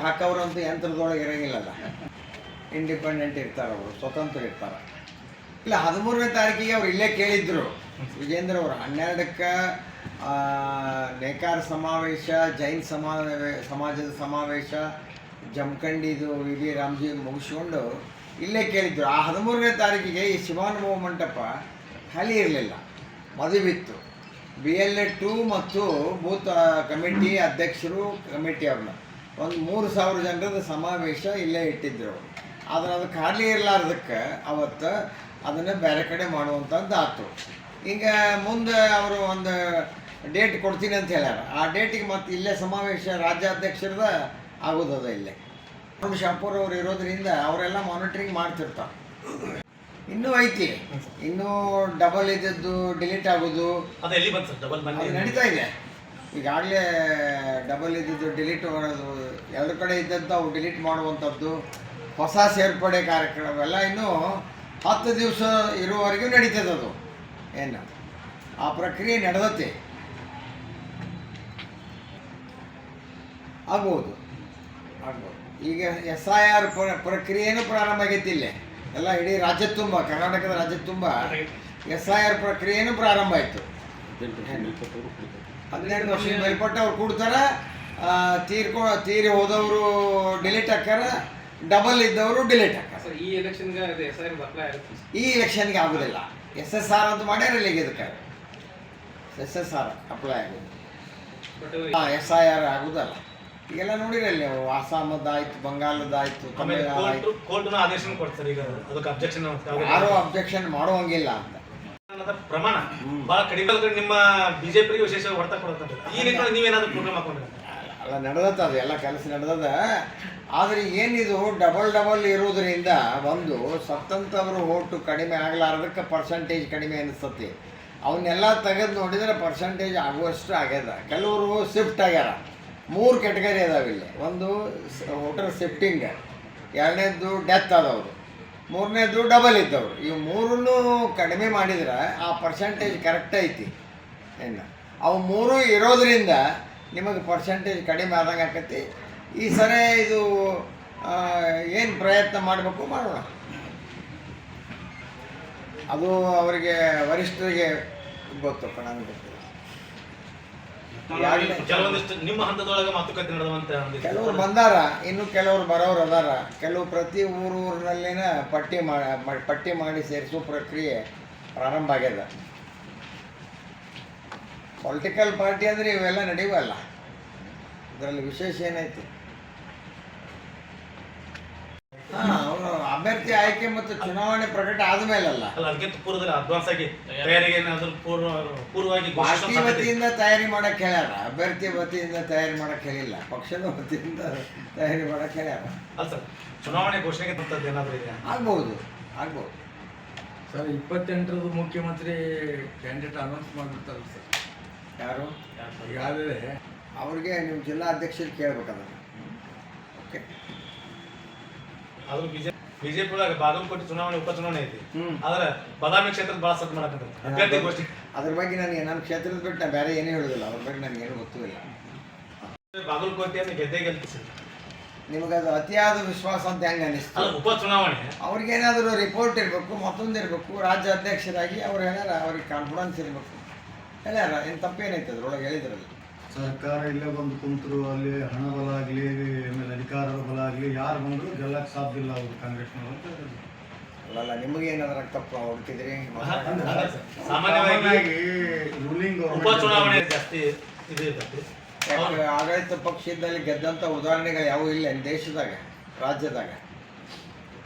ಹಾಕೋರಂತೂ ಯಂತ್ರದೊಳಗೆ ಇರೋಂಗಿಲ್ಲಲ್ಲ, independent ಇರ್ತಾರೆ, ಅವರು ಸ್ವತಂತ್ರ ಇರ್ತಾರೆ. ಇಲ್ಲ 13ನೇ ತಾರೀಕಿಗೆ ಅವ್ರು ಇಲ್ಲೇ ಕೇಳಿದ್ರು ವಿಜೇಂದ್ರ ಅವರು. 12ಕ್ಕೆ ನೇಕಾರ ಸಮಾವೇಶ, ಜೈನ್ ಸಮಾಜದ ಸಮಾವೇಶ, ಜಮಖಂಡಿದು ವಿ ವಿ ರಾಮ್ಜಿ ಮುಗಿಸ್ಕೊಂಡು ಇಲ್ಲೇ ಕೇಳಿದ್ರು. ಆ 13ನೇ ತಾರೀಕಿಗೆ ಈ ಶಿವಾನುಭವ ಮಂಟಪ ಖಾಲಿ ಇರಲಿಲ್ಲ, ಮದುವಿತ್ತು. BLA 2 ಮತ್ತು ಬೂತ್ ಕಮಿಟಿ ಅಧ್ಯಕ್ಷರು ಕಮಿಟಿಯವ್ರನ್ನ ಒಂದು 3,000 ಜನರದ ಸಮಾವೇಶ ಇಲ್ಲೇ ಇಟ್ಟಿದ್ರು. ಆದರೆ ಅದು ಖಾಲಿ ಇರಲಾರ್ದಕ್ಕೆ ಅವತ್ತು ಅದನ್ನು ಬೇರೆ ಕಡೆ ಮಾಡುವಂಥದ್ದು ಆಯ್ತು. ಈಗ ಮುಂದೆ ಅವರು ಒಂದು ಡೇಟ್ ಕೊಡ್ತೀನಿ ಅಂತ ಹೇಳ್ಯಾರ. ಆ ಡೇಟಿಗೆ ಮತ್ತೆ ಇಲ್ಲೇ ಸಮಾವೇಶ ರಾಜ್ಯಾಧ್ಯಕ್ಷರದ ಆಗೋದದ ಇಲ್ಲೇ. ಶಾಪೂರ್ ಅವರು ಇರೋದ್ರಿಂದ ಅವರೆಲ್ಲ ಮಾನಿಟ್ರಿಂಗ್ ಮಾಡ್ತಿರ್ತಾರೆ. ಇನ್ನೂ ಐತಿ, ಇನ್ನೂ ಡಬಲ್ ಇದ್ದದ್ದು ಡಿಲೀಟ್ ಆಗೋದು ನಡೀತಾ ಇದೆ. ಈಗಾಗಲೇ ಡಬಲ್ ಇದ್ದದ್ದು ಡಿಲೀಟ್ ಮಾಡೋದು, ಎರಡು ಕಡೆ ಇದ್ದದ್ದು ಅವು ಡಿಲೀಟ್ ಮಾಡುವಂಥದ್ದು, ಹೊಸ ಸೇರ್ಪಡೆ ಕಾರ್ಯಕ್ರಮವೆಲ್ಲ ಇನ್ನೂ 10 ದಿವಸ ಇರುವವರೆಗೂ ನಡೀತದೆ. ಅದು ಏನು ಆ ಪ್ರಕ್ರಿಯೆ ನಡೆದತ್ತೆ, ಆಗ್ಬೋದು. ಈಗ SIR ಪ್ರಕ್ರಿಯೆನೂ ಪ್ರಾರಂಭ ಆಗೈತಿ ಇಲ್ಲೇ ಎಲ್ಲ, ಇಡೀ ರಾಜ್ಯ ತುಂಬ, ಕರ್ನಾಟಕದ ರಾಜ್ಯ ತುಂಬ SIR ಪ್ರಕ್ರಿಯೆನೂ ಪ್ರಾರಂಭ ಆಯಿತು. 12 ವರ್ಷದ ಮೇಲ್ಪಟ್ಟು ಅವ್ರು ಕೊಡ್ತಾರೆ. ತೀರಿ ಹೋದವರು ಡಿಲೀಟ್ ಹಾಕ್ಯಾರ, ಡಬಲ್ ಇದ್ದವರು ಡಿಲೀಟ್ ಹಾಕ್ಯಾರ. ಈ ಎಲೆಕ್ಷನ್ಗೆ ಆಗೋದಿಲ್ಲ. SSR ಅಂತ ಮಾಡ್ಯಾರಲ್ಲ ಈಗ, ಇದಕ್ಕೆ SSR ಅಪ್ಲೈ ಆಗೋದು, SIR ಆಗೋದಲ್ಲ. ಈಗೆಲ್ಲ ನೋಡಿರಲ್ಲ ನೀವು, ಅಸ್ಸಾಮದ್ದಾಯ್ತು, ಬಂಗಾಲದ್ದಾಯ್ತು, ತಮಿಳುನಾಡು ಯಾರು ಅಬ್ಜೆಕ್ಷನ್ ಮಾಡುವಂಗಿಲ್ಲ ಅಂತ ಪ್ರಮಾಣ ಬಹಳ ಕಡಿಮೆ. ನಿಮ್ಮ ಬಿಜೆಪಿ ವಿಶೇಷ ಹೊಡೆತ ಕೊಡುತ್ತೆ. ಈ ನಿಟ್ಟಿನಲ್ಲಿ ನೀವೇನಾದ್ರೂ ಪ್ರೋಗ್ರಾಮ್ ಹಾಕೊಂಡ್ರೆ? ಅಲ್ಲ, ನಡೆದತ್ತ, ಅದು ಎಲ್ಲ ಕೆಲಸ ನಡೆದದ. ಆದರೆ ಏನಿದು ಡಬಲ್ ಇರೋದ್ರಿಂದ ಒಂದು ಸತ್ತಂಥವ್ರು ಓಟು ಕಡಿಮೆ ಆಗಲಾರ್ದಕ್ಕೆ ಪರ್ಸೆಂಟೇಜ್ ಕಡಿಮೆ ಅನಿಸ್ತತಿ. ಅವನ್ನೆಲ್ಲ ತೆಗೆದು ನೋಡಿದರೆ ಪರ್ಸೆಂಟೇಜ್ ಆಗುವಷ್ಟು ಆಗ್ಯದ. ಕೆಲವರು ಶಿಫ್ಟ್ ಆಗ್ಯಾರ. 3 ಕ್ಯಾಟಗರಿ ಅದಾವೆ ಇಲ್ಲಿ. ಒಂದು ವೋಟರ್ ಶಿಫ್ಟಿಂಗ್, 2ನೇದ್ದು ಡೆತ್ ಆದವರು, 3ನೇದ್ದು ಡಬಲ್ ಇದ್ದವರು. ಇವು 3 ಕಡಿಮೆ ಮಾಡಿದ್ರೆ ಆ ಪರ್ಸೆಂಟೇಜ್ ಕರೆಕ್ಟ್ ಐತಿ. ಏನು ಅವು 3 ಇರೋದ್ರಿಂದ ನಿಮಗೆ ಪರ್ಸೆಂಟೇಜ್ ಕಡಿಮೆ ಆದಂಗೆ ಆಕತಿ. ಈ ಸರಿ ಇದು ಏನು ಪ್ರಯತ್ನ ಮಾಡಬೇಕು ಮಾಡೋಣ. ಅದು ಅವರಿಗೆ ವರಿಷ್ಠರಿಗೆ ಗೊತ್ತು, ನನಗೆ ಗೊತ್ತಿಲ್ಲ. ಕೆಲವೊಂದಿಷ್ಟು ನಿಮ್ಮ ಹಂತದೊಳಗೆ ಮಾತುಕತೆ ನಡೆದಂತೆ ಕೆಲವರು ಬಂದಾರ, ಇನ್ನು ಕೆಲವರು ಬರೋರು ಅದಾರ. ಕೆಲವು ಪ್ರತಿ ಊರಿನಲ್ಲಿನ ಪಟ್ಟಿ ಮಾಡಿ ಸೇರಿಸೋ ಪ್ರಕ್ರಿಯೆ ಪ್ರಾರಂಭ ಆಗ್ಯದ. ಪೊಲಿಟಿಕಲ್ ಪಾರ್ಟಿ ಅಂದರೆ ಇವೆಲ್ಲ ನಡೆಯುವಲ್ಲ, ಇದರಲ್ಲಿ ವಿಶೇಷ ಏನೈತಿ? ಅವರು ಅಭ್ಯರ್ಥಿ ಆಯ್ಕೆ ಮತ್ತು ಚುನಾವಣೆ ಪ್ರಕಟ ಆದ್ಮೇಲಲ್ಲ, ಅದಕ್ಕಿಂತ ಪೂರ್ವದಲ್ಲಿ ಅಡ್ವಾನ್ಸ್ ಆಗಿ ತಯಾರಿಗೆ ಪೂರ್ವವಾಗಿ ಪಾರ್ಟಿ ವತಿಯಿಂದ ತಯಾರಿ ಮಾಡಕ್ಕೆ ಹೇಳ್ಯಾರ. ಅಭ್ಯರ್ಥಿ ವತಿಯಿಂದ ತಯಾರಿ ಮಾಡಕ್ಕೆ ಹೇಳಿಲ್ಲ, ಪಕ್ಷದ ವತಿಯಿಂದ ತಯಾರಿ ಮಾಡಕ್ಕೆ ಹೇಳ್ಯಾರ. ಅಲ್ಲ ಸರ್, ಚುನಾವಣೆ ಘೋಷಣೆಗೆ ತಂತದ್ದು ಏನಾದರೂ ಇದೆ? ಆಗ್ಬೋದು. ಸರ್ 28ರದ್ದು ಮುಖ್ಯಮಂತ್ರಿ ಕ್ಯಾಂಡಿಡೇಟ್ ಅನೌನ್ಸ್ ಮಾಡಿರ್ತಾರೆ ಸರ್. ಯಾರು? ಈಗಾಗಲೇ ಅವ್ರಿಗೆ ನೀವು ಜಿಲ್ಲಾ ಅಧ್ಯಕ್ಷರು ಕೇಳ್ಬೇಕದ. ಓಕೆ, ಆದ್ರೂ ಬಿಜೆಪಿ ಒಳಗೆ ಬಾಗಲಕೋಟೆ ಚುನಾವಣೆ ಉಪಚುನಾವಣೆ ಐತಿ. ಆದ್ರೆ ಬಾದಾಮಿ ಕ್ಷೇತ್ರದ ಭಾಳ ಸತ್ ಮಾಡಕ್ಕೆ ಅಭ್ಯರ್ಥಿ ಗೋಷ್ಠಿ. ಅದ್ರ ಬಗ್ಗೆ ನನ್ನ ಕ್ಷೇತ್ರದ ಬಿಟ್ಟು ನಾನು ಬೇರೆ ಏನೇ ಹೇಳೋದಿಲ್ಲ. ಅದ್ರ ಬಗ್ಗೆ ನನಗೇನು ಗೊತ್ತಿಲ್ಲ. ಬಾಗಲಕೋಟೆಯನ್ನು ಗೆಲ್ತಿಸಿ ನಿಮಗೆ ಅದು ಅತಿಯಾದ ವಿಶ್ವಾಸ ಅಂತ ಹೆಂಗೆ ಅನಿಸ್ತು? ಉಪಚುನಾವಣೆ ಅವ್ರಿಗೇನಾದರೂ ರಿಪೋರ್ಟ್ ಇರಬೇಕು, ಮತ್ತೊಂದು ಇರಬೇಕು. ರಾಜ್ಯ ಅಧ್ಯಕ್ಷರಾಗಿ ಅವ್ರು ಹೇಳ್ಯಾರ, ಅವ್ರಿಗೆ ಕಾನ್ಫಿಡೆನ್ಸ್ ಇರಬೇಕು ಹೇಳ್ಯಾರ. ಏನು ತಪ್ಪೇನೈತೆ ಅದ್ರೊಳಗೆ ಹೇಳಿದ್ರಲ್ಲಿ? ಸರ್ಕಾರ ಇಲ್ಲೇ ಬಂದು ಕುಂತರು, ಅಲ್ಲಿ ಹಣ ಬಲ ಆಗಲಿ, ಆಮೇಲೆ ಅಧಿಕಾರದ ಬಲ ಆಗಲಿ, ಯಾರು ಬಂದರೂ ಗೆಲ್ಲಕ್ಕೆ ಸಾಧ್ಯ ಇಲ್ಲ ಅವರು ಕಾಂಗ್ರೆಸ್ನವರು ಅಂತ ಹೇಳಿದ್ರು. ಅಲ್ಲ, ನಿಮಗೇನಾದ್ರೂ ತಪ್ಪು ಹುಡುಕಿದ್ರಿ? ಸಾಮಾನ್ಯವಾಗಿ ರೂಲಿಂಗ್ ಉಪಚುನಾವಣೆ ಜಾಸ್ತಿ ಇದು ಇರ್ತದೆ. ಆಡಳಿತ ಪಕ್ಷದಲ್ಲಿ ಗೆದ್ದಂಥ ಉದಾಹರಣೆಗಳು ಯಾವ ಇಲ್ಲ ದೇಶದಾಗ, ರಾಜ್ಯದಾಗ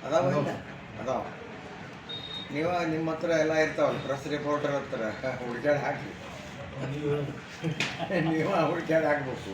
ಅದಾವ ಅದಾವ. ನಿಮ್ಮ ಹತ್ರ ಎಲ್ಲ ಇರ್ತಾವಲ್ಲ, ಪ್ರೆಸ್ ರಿಪೋರ್ಟರ್ ಹತ್ರ ಹುಡುಕ್ಯಾಡ್ ಹಾಕಿ, ನೀವು ಹುಡುಕ್ಯಾಡ್ ಹಾಕ್ಬೇಕು.